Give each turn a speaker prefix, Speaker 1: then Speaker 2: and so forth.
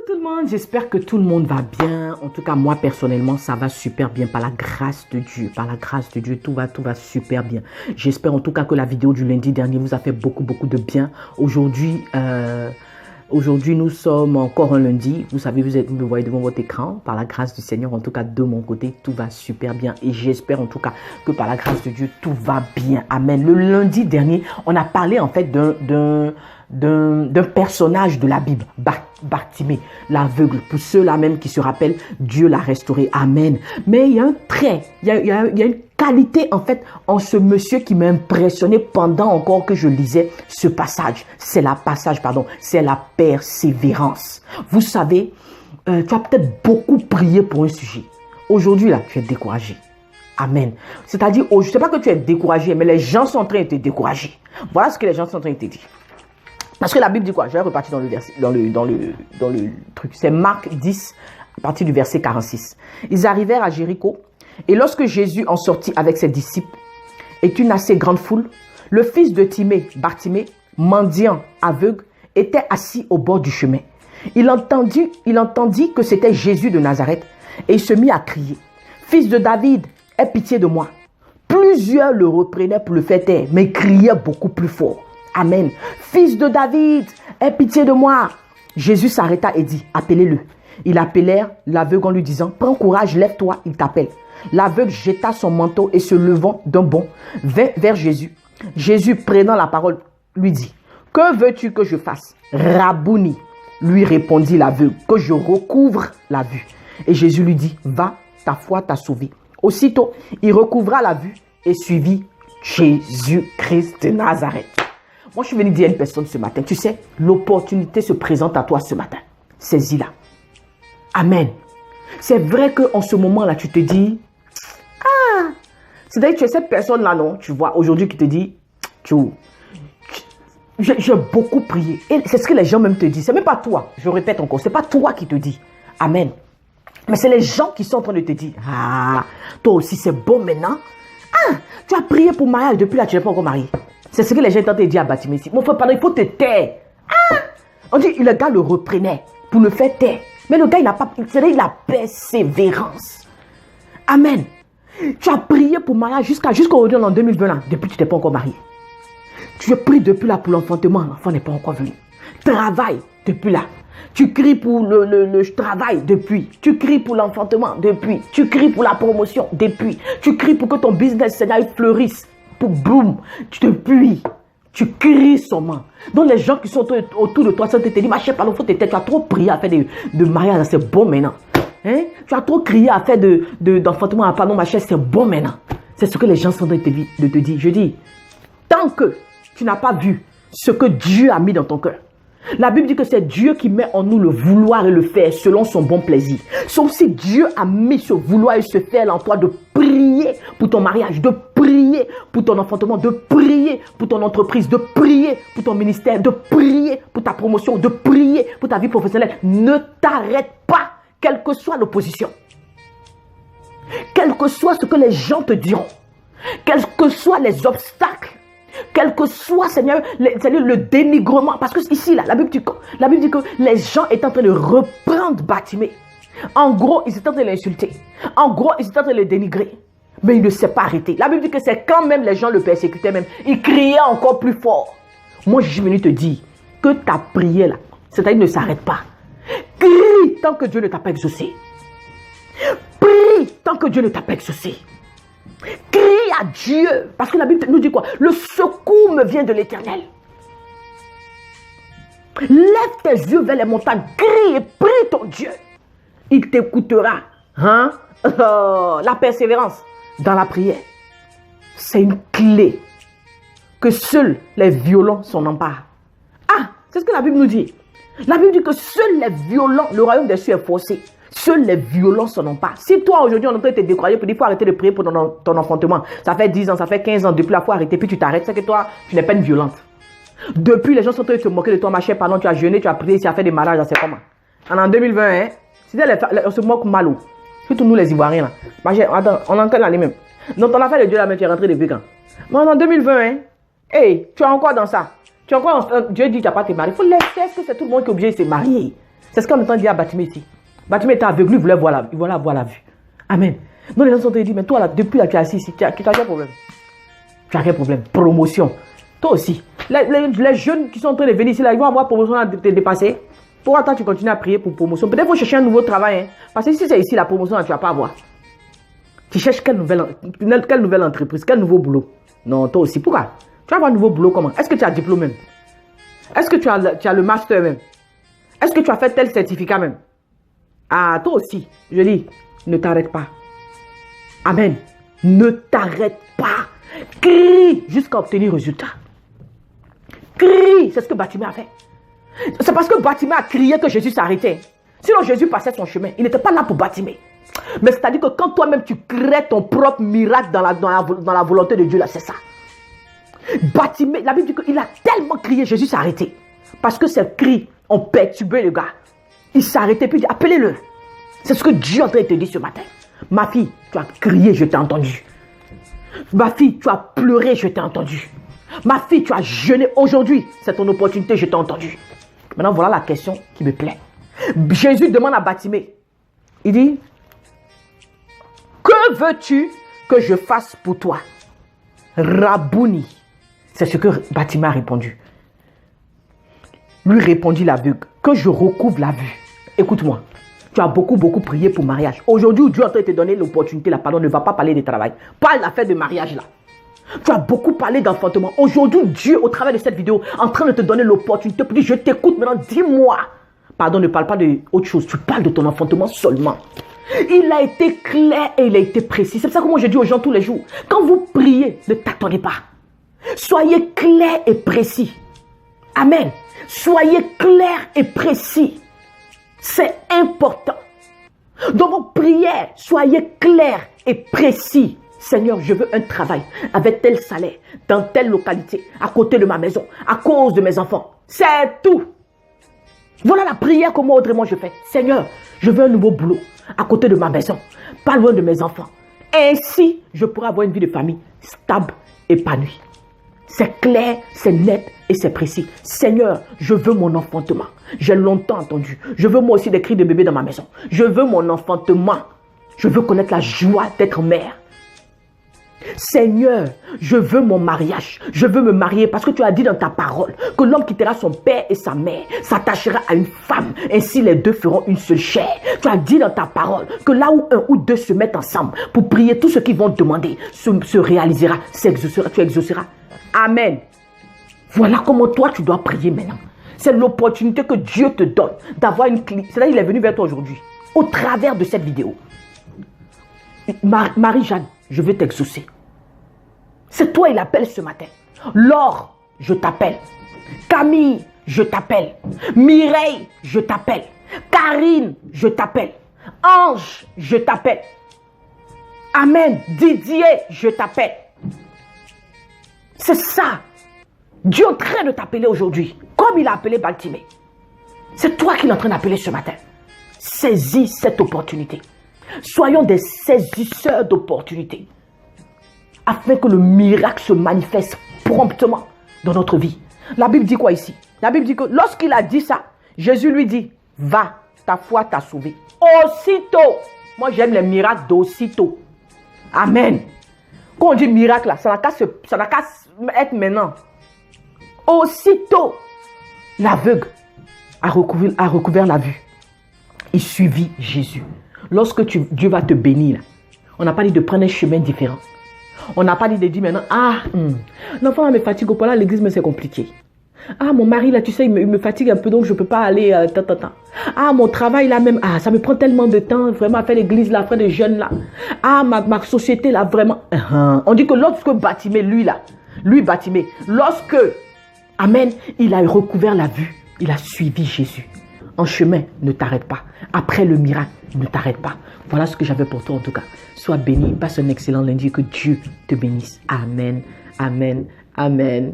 Speaker 1: tout le monde, j'espère que tout le monde va bien. En tout cas, moi personnellement, ça va super bien par la grâce de Dieu. Par la grâce de Dieu, tout va super bien. J'espère en tout cas que la vidéo du lundi dernier vous a fait beaucoup de bien. Aujourd'hui, nous sommes encore un lundi. Vous savez, vous me voyez devant votre écran. Par la grâce du Seigneur, en tout cas de mon côté, tout va super bien. Et j'espère en tout cas que par la grâce de Dieu, tout va bien. Amen. Le lundi dernier, on a parlé en fait d'un personnage de la Bible, Bartimée, l'aveugle. Pour ceux-là même qui se rappellent, Dieu l'a restauré. Amen. Mais il y a un trait, il y a une qualité en fait en ce monsieur qui m'a impressionné pendant encore que je lisais ce passage. C'est la persévérance. Vous savez, tu as peut-être beaucoup prié pour un sujet. Aujourd'hui là, tu es découragé. Amen. C'est-à-dire, je ne sais pas que tu es découragé, mais les gens sont en train de te décourager. Voilà ce que les gens sont en train de te dire. Parce que la Bible dit quoi? Je vais repartir dans le verset, dans le truc. C'est Marc 10, à partir du verset 46. Ils arrivèrent à Jéricho, et lorsque Jésus en sortit avec ses disciples, et une assez grande foule, le fils de Timée, Bartimée, mendiant, aveugle, était assis au bord du chemin. Il entendit que c'était Jésus de Nazareth, et il se mit à crier: Fils de David, aie pitié de moi. Plusieurs le reprenaient pour le faire taire, mais criaient beaucoup plus fort. Amen. Fils de David, aie pitié de moi. Jésus s'arrêta et dit: appelez-le. Ils appelèrent l'aveugle en lui disant: prends courage, lève-toi, il t'appelle. L'aveugle jeta son manteau et se levant d'un bond, vint vers Jésus. Jésus, prenant la parole, lui dit: que veux-tu que je fasse? Rabouni, lui répondit l'aveugle, que je recouvre la vue. Et Jésus lui dit: va, ta foi t'a sauvé. Aussitôt, il recouvra la vue et suivit Jésus-Christ de Nazareth. Moi, je suis venu dire à une personne ce matin, tu sais, l'opportunité se présente à toi ce matin. Saisis-la. Amen. C'est vrai qu'en ce moment-là, tu te dis, c'est-à-dire que tu es cette personne-là, non? Tu vois, aujourd'hui, qui te dit, j'ai beaucoup prié. Et c'est ce que les gens même te disent. C'est même pas toi. Je répète encore, c'est pas toi qui te dis. Amen. Mais c'est les gens qui sont en train de te dire, toi aussi, c'est bon maintenant. Tu as prié pour mariage, depuis là, tu n'es pas encore marié. C'est ce que les gens sont en train de dire à Bartimée. Mon frère, pardon, il faut te taire. On dit, le gars le reprenait pour le faire taire. Mais le gars, il n'a pas, c'est-à-dire, il a persévérance. Amen. Tu as prié pour mariage jusqu'au en 2020, là, depuis que tu n'es pas encore marié. Tu as prié depuis là pour l'enfantement, l'enfant n'est pas encore venu. Travail depuis là. Tu cries pour le travail depuis. Tu cries pour l'enfantement depuis. Tu cries pour la promotion depuis. Tu cries pour que ton business Seigneur fleurisse. Pour boum. Depuis. Tu cries seulement. Donc les gens qui sont autour de toi, ça te dit, ma chère, pardon, faut te taire. Tu as trop prié à faire de mariage, c'est bon maintenant. Hein? Tu as trop crié à faire d'enfantement, pardon, ma chère, c'est bon maintenant. C'est ce que les gens sont en train de te dire. Je dis, tant que tu n'as pas vu ce que Dieu a mis dans ton cœur, la Bible dit que c'est Dieu qui met en nous le vouloir et le faire selon son bon plaisir. Sauf si Dieu a mis ce vouloir et ce faire en toi de prier pour ton mariage, de prier pour ton enfantement, de prier pour ton entreprise, de prier pour ton ministère, de prier pour ta promotion, de prier pour ta vie professionnelle. Ne t'arrête pas, quelle que soit l'opposition. Quel que soit ce que les gens te diront, quels que soient les obstacles, quel que soit, Seigneur, le dénigrement. Parce que ici, là, la Bible dit que les gens étaient en train de reprendre Bartimée. En gros, ils étaient en train de l'insulter. En gros, ils étaient en train de le dénigrer. Mais il ne s'est pas arrêté. La Bible dit que c'est quand même les gens le persécutaient même. Ils criaient encore plus fort. Moi, je suis venu te dire que ta prière, là, c'est-à-dire ne s'arrête pas. Crie tant que Dieu ne t'a pas exaucé. Prie tant que Dieu ne t'a pas exaucé. Crie à Dieu. Parce que la Bible nous dit quoi? Le secours me vient de l'Éternel. Lève tes yeux vers les montagnes. Crie et prie ton Dieu. Il t'écoutera. Hein? La persévérance dans la prière, c'est une clé que seuls les violents s'en emparent. C'est ce que la Bible nous dit. La Bible dit que seuls les violents, le royaume des cieux est forcé. Seuls les violents s'en emparent. Si toi aujourd'hui on est en train de te décourager pour dire qu'il faut arrêter de prier pour ton enfantement, ça fait 10 ans, ça fait 15 ans, depuis la fois arrêter, puis tu t'arrêtes, c'est que toi, tu n'es pas une violente. Depuis, les gens sont en train de te moquer de toi, ma chère, pardon, tu as jeûné, tu as prié, tu as fait des mariages, c'est comment? En 2020, on se moque mal. Surtout nous les Ivoiriens là. Ma chère, attends, on entend l'année même. Donc ton affaire de Dieu là, mais tu es rentré depuis quand? Mais en 2020, hey, tu es encore dans ça. Tu es encore Dieu dit que tu n'as pas te marier. Il faut laisser, est-ce que c'est tout le monde qui est obligé de se marier? C'est ce qu'on entend dire à Batimé ici. Batimé était aveugle, il voulait voir la vue. Amen. Donc les gens sont en train de dire, mais toi là, depuis là, tu es assis ici, tu as quel problème? Tu as quel problème? Promotion. Toi aussi. Les jeunes qui sont en train de venir ici, là, ils vont avoir promotion à te dépasser. Pourquoi toi tu continues à prier pour promotion? Peut-être qu'il faut chercher un nouveau travail. Hein? Parce que si c'est ici, la promotion, là, tu ne vas pas avoir. Tu cherches quelle nouvelle entreprise, quel nouveau boulot? Non, toi aussi. Pourquoi? Tu vas avoir un nouveau boulot comment? Est-ce que tu as un diplôme même? Est-ce que tu as le master même? Est-ce que tu as fait tel certificat même? Ah, toi aussi. Je dis, ne t'arrête pas. Amen. Ne t'arrête pas. Crie jusqu'à obtenir résultat. Crie. C'est ce que Batimé a fait. C'est parce que Batimé a crié que Jésus s'arrêtait. Sinon, Jésus passait son chemin. Il n'était pas là pour Batimé. Mais c'est-à-dire que quand toi-même tu crées ton propre miracle dans la volonté de Dieu, là, c'est ça. Batimé, la Bible dit qu'il a tellement crié, Jésus s'est arrêté. Parce que ses cris ont perturbé le gars. Il s'est arrêté puis il dit, appelez-le. C'est ce que Dieu est en train de te dire ce matin. Ma fille, tu as crié, je t'ai entendu. Ma fille, tu as pleuré, je t'ai entendu. Ma fille, tu as jeûné aujourd'hui. C'est ton opportunité, je t'ai entendu. Maintenant, voilà la question qui me plaît. Jésus demande à Batimé. Il dit, que veux-tu que je fasse pour toi? Rabouni. C'est ce que Batimé a répondu. Lui répondit l'aveugle, que je recouvre la vue. Écoute-moi, tu as beaucoup prié pour mariage. Aujourd'hui, Dieu est en train de te donner l'opportunité, là, pardon, ne va pas parler de travail. Parle l'affaire de mariage, là. Tu as beaucoup parlé d'enfantement. Aujourd'hui, Dieu, au travers de cette vidéo, est en train de te donner l'opportunité pour dire, je t'écoute maintenant, dis-moi. Pardon, ne parle pas d'autre chose, tu parles de ton enfantement seulement. Il a été clair et il a été précis. C'est pour ça que moi je dis aux gens tous les jours, quand vous priez, ne t'attendez pas. Soyez clair et précis. Amen. Soyez clair et précis. C'est important. Dans vos prières, soyez clair et précis. Seigneur, je veux un travail avec tel salaire, dans telle localité, à côté de ma maison, à cause de mes enfants. C'est tout. Voilà la prière que moi autrement je fais. Seigneur, je veux un nouveau boulot à côté de ma maison, pas loin de mes enfants. Ainsi, je pourrai avoir une vie de famille stable, épanouie. C'est clair, c'est net et c'est précis. Seigneur, je veux mon enfantement. J'ai longtemps entendu. Je veux moi aussi des cris de bébé dans ma maison. Je veux mon enfantement. Je veux connaître la joie d'être mère. Seigneur, je veux mon mariage. Je veux me marier parce que tu as dit dans ta parole que l'homme quittera son père et sa mère, s'attachera à une femme. Ainsi, les deux feront une seule chair. Tu as dit dans ta parole que là où un ou deux se mettent ensemble pour prier, tout ce qu'ils vont demander se réalisera, s'exaucera, tu exauceras. Amen. Voilà comment toi tu dois prier maintenant. C'est l'opportunité que Dieu te donne d'avoir une clé. C'est là qu'il est venu vers toi aujourd'hui, au travers de cette vidéo. Marie-Jeanne, je veux t'exaucer. C'est toi il appelle ce matin. Laure, je t'appelle. Camille, je t'appelle. Mireille, je t'appelle. Karine, je t'appelle. Ange, je t'appelle. Amen. Didier, je t'appelle. C'est ça. Dieu est en train de t'appeler aujourd'hui. Comme il a appelé Batimé. C'est toi qu'il est en train d'appeler ce matin. Saisis cette opportunité. Soyons des saisisseurs d'opportunités. Afin que le miracle se manifeste promptement dans notre vie. La Bible dit quoi ici? La Bible dit que lorsqu'il a dit ça, Jésus lui dit, va, ta foi t'a sauvé. Aussitôt. Moi j'aime les miracles d'aussitôt. Amen. Quand on dit miracle, là, ça n'a qu'à être maintenant. Aussitôt, l'aveugle a recouvert la vue. Il suivit Jésus. Lorsque Dieu va te bénir, là, on n'a pas dit de prendre un chemin différent. On n'a pas dit de dire maintenant, l'enfant me fatigue au point là, l'église, mais c'est compliqué. Ah, mon mari, là, tu sais, il me fatigue un peu, donc je ne peux pas aller, Ah, mon travail, là, même, ça me prend tellement de temps, vraiment, à faire l'église, là, à faire des jeunes, là. Ah, ma société, là, vraiment. On dit que lorsque Batimé, Batimé, lorsque, amen, il a recouvert la vue, il a suivi Jésus. En chemin, ne t'arrête pas. Après le miracle, ne t'arrête pas. Voilà ce que j'avais pour toi, en tout cas. Sois béni, passe un excellent lundi, que Dieu te bénisse. Amen, amen, amen.